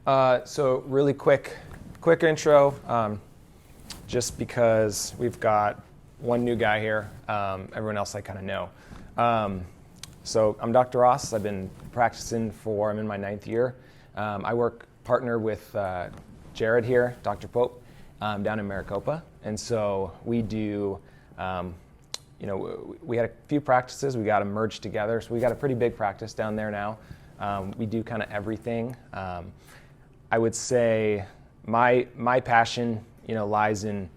So really quick intro, just because we've got one new guy here. Everyone else I kind of know. So I'm Dr. Ross. I've been practicing I'm in my 9th year. I work partner with Jared here, Dr. Pope, down in Maricopa. And so we do, we had a few practices. We got them merged together. So we got a pretty big practice down there now. We do kind of everything. I would say my passion, lies in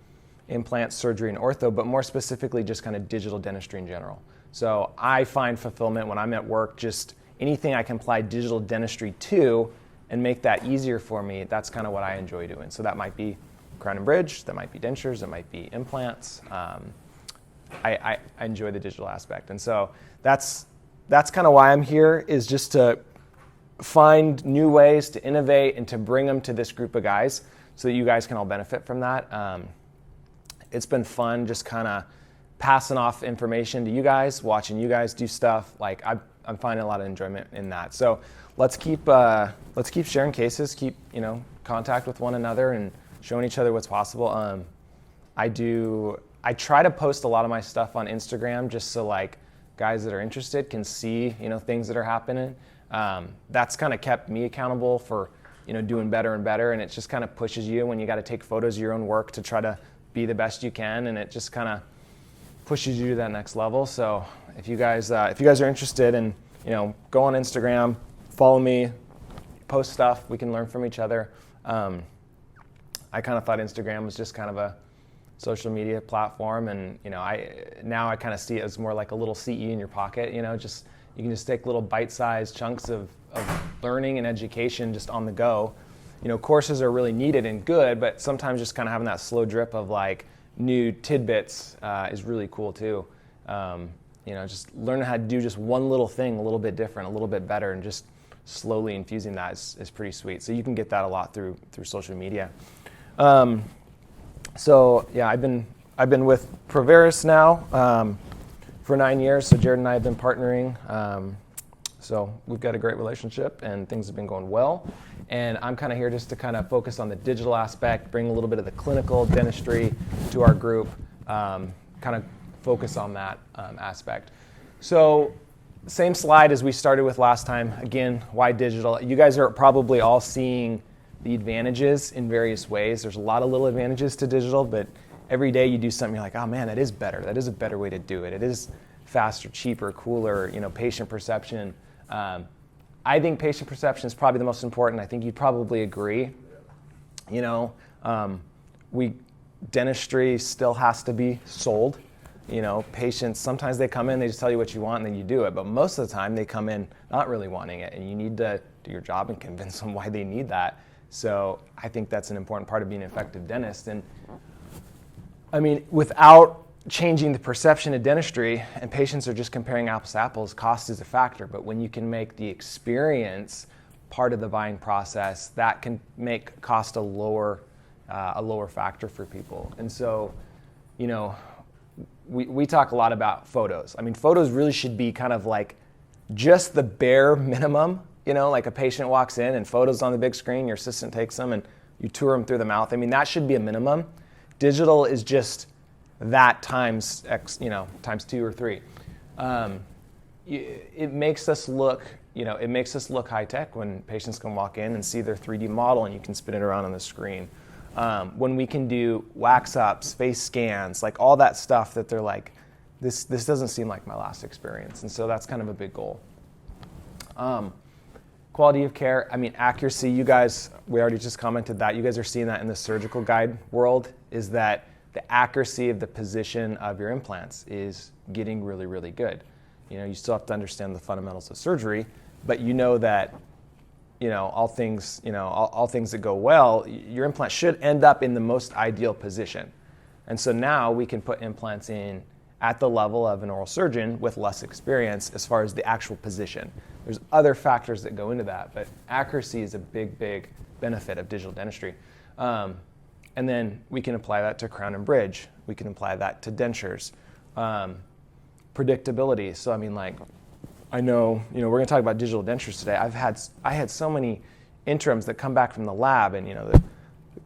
implant surgery and ortho, but more specifically just kind of digital dentistry in general. So I find fulfillment when I'm at work, just anything I can apply digital dentistry to and make that easier for me, that's kind of what I enjoy doing. So that might be crown and bridge, that might be dentures, that might be implants. I enjoy the digital aspect. And so that's kind of why I'm here, is just to find new ways to innovate and to bring them to this group of guys so that you guys can all benefit from that. It's been fun just kind of passing off information to you guys, watching you guys do stuff. Like I'm finding a lot of enjoyment in that. So let's keep sharing cases, keep contact with one another and showing each other what's possible. I try to post a lot of my stuff on Instagram just so like guys that are interested can see things that are happening. That's kind of kept me accountable for doing better and better, and it just kind of pushes you when you got to take photos of your own work to try to be the best you can, and it just kind of pushes you to that next level. So if you guys are interested, and go on Instagram, follow me, post stuff, we can learn from each other. I kind of thought Instagram was just kind of a social media platform, and I kind of see it as more like a little CE in your pocket. You can just take little bite-sized chunks of learning and education just on the go. Courses are really needed and good, but sometimes just kind of having that slow drip of like new tidbits is really cool too. Just learning how to do just one little thing a little bit different, a little bit better, and just slowly infusing that is pretty sweet. So you can get that a lot through social media. So yeah, I've been with Proverus now for 9 years. So Jared and I have been partnering. So we've got a great relationship and things have been going well. And I'm kind of here just to kind of focus on the digital aspect, bring a little bit of the clinical dentistry to our group, kind of focus on that aspect. So same slide as we started with last time. Again, why digital? You guys are probably all seeing the advantages in various ways. There's a lot of little advantages to digital, but every day you do something, you're like, oh man, that is better. That is a better way to do it. It is faster, cheaper, cooler, patient perception. I think patient perception is probably the most important. I think you'd probably agree. Dentistry still has to be sold. Patients, sometimes they come in, they just tell you what you want and then you do it. But most of the time they come in not really wanting it, and you need to do your job and convince them why they need that. So I think that's an important part of being an effective dentist. And I mean, without changing the perception of dentistry, and patients are just comparing apples to apples, cost is a factor. But when you can make the experience part of the buying process, that can make cost a lower factor for people. And so, we talk a lot about photos. I mean, photos really should be kind of like just the bare minimum. Like a patient walks in and photos on the big screen, your assistant takes them and you tour them through the mouth. I mean, that should be a minimum. Digital is just that times X, times 2 or 3. It makes us look high tech when patients can walk in and see their 3D model and you can spin it around on the screen. When we can do wax ups, face scans, like all that stuff that they're like, this doesn't seem like my last experience. And so that's kind of a big goal. Quality of care, I mean, accuracy, you guys, we already just commented that. You guys are seeing that in the surgical guide world, is that the accuracy of the position of your implants is getting really, really good. You still have to understand the fundamentals of surgery, but that, all things that go well, your implant should end up in the most ideal position. And so now we can put implants in at the level of an oral surgeon with less experience as far as the actual position. There's other factors that go into that, but accuracy is a big, big benefit of digital dentistry. And then we can apply that to crown and bridge. We can apply that to dentures. Predictability. So I mean, like, I know, we're going to talk about digital dentures today. I had so many interims that come back from the lab, and the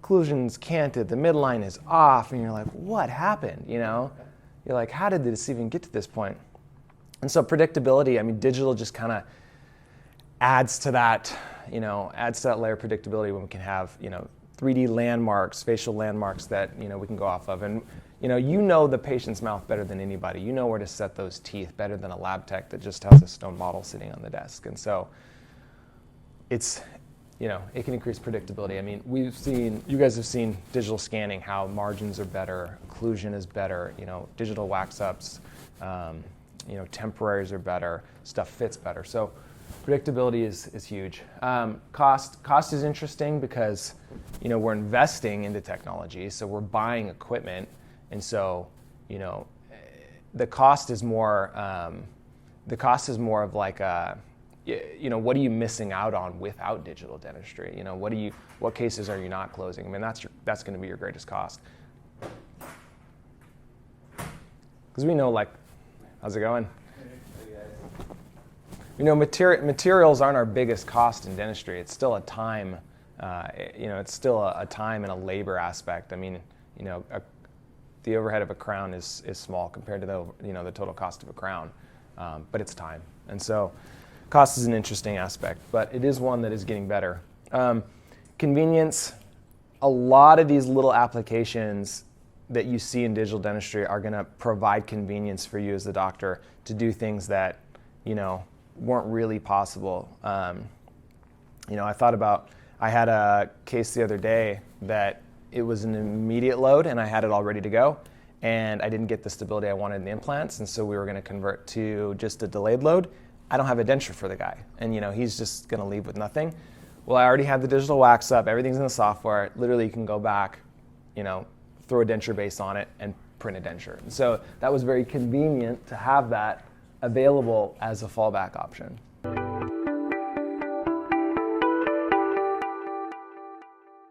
occlusion's canted, the midline is off, and you're like, what happened? You're like, how did this even get to this point? And so predictability, I mean, digital just kind of adds to that layer of predictability when we can have 3D landmarks, facial landmarks that we can go off of, and the patient's mouth better than anybody. You know where to set those teeth better than a lab tech that just has a stone model sitting on the desk. And so it's it can increase predictability. I mean, you guys have seen digital scanning, how margins are better, occlusion is better, digital wax ups, temporaries are better, stuff fits better. So predictability is huge. Cost is interesting because we're investing into technology, so we're buying equipment, and so the cost is more of like a what are you missing out on without digital dentistry? What cases are you not closing? I mean, that's going to be your greatest cost. Because we know, how's it going? Materials aren't our biggest cost in dentistry. It's still a time, it's still a time and a labor aspect. I mean, the overhead of a crown is small compared to the total cost of a crown, but it's time. And so cost is an interesting aspect, but it is one that is getting better. Convenience, a lot of these little applications that you see in digital dentistry are going to provide convenience for you as the doctor to do things that, weren't really possible. I had a case the other day that it was an immediate load and I had it all ready to go, and I didn't get the stability I wanted in the implants, and so we were going to convert to just a delayed load. I don't have a denture for the guy, and he's just going to leave with nothing. Well, I already have the digital wax up, everything's in the software. Literally, you can go back, throw a denture base on it and print a denture. And so that was very convenient to have that available as a fallback option.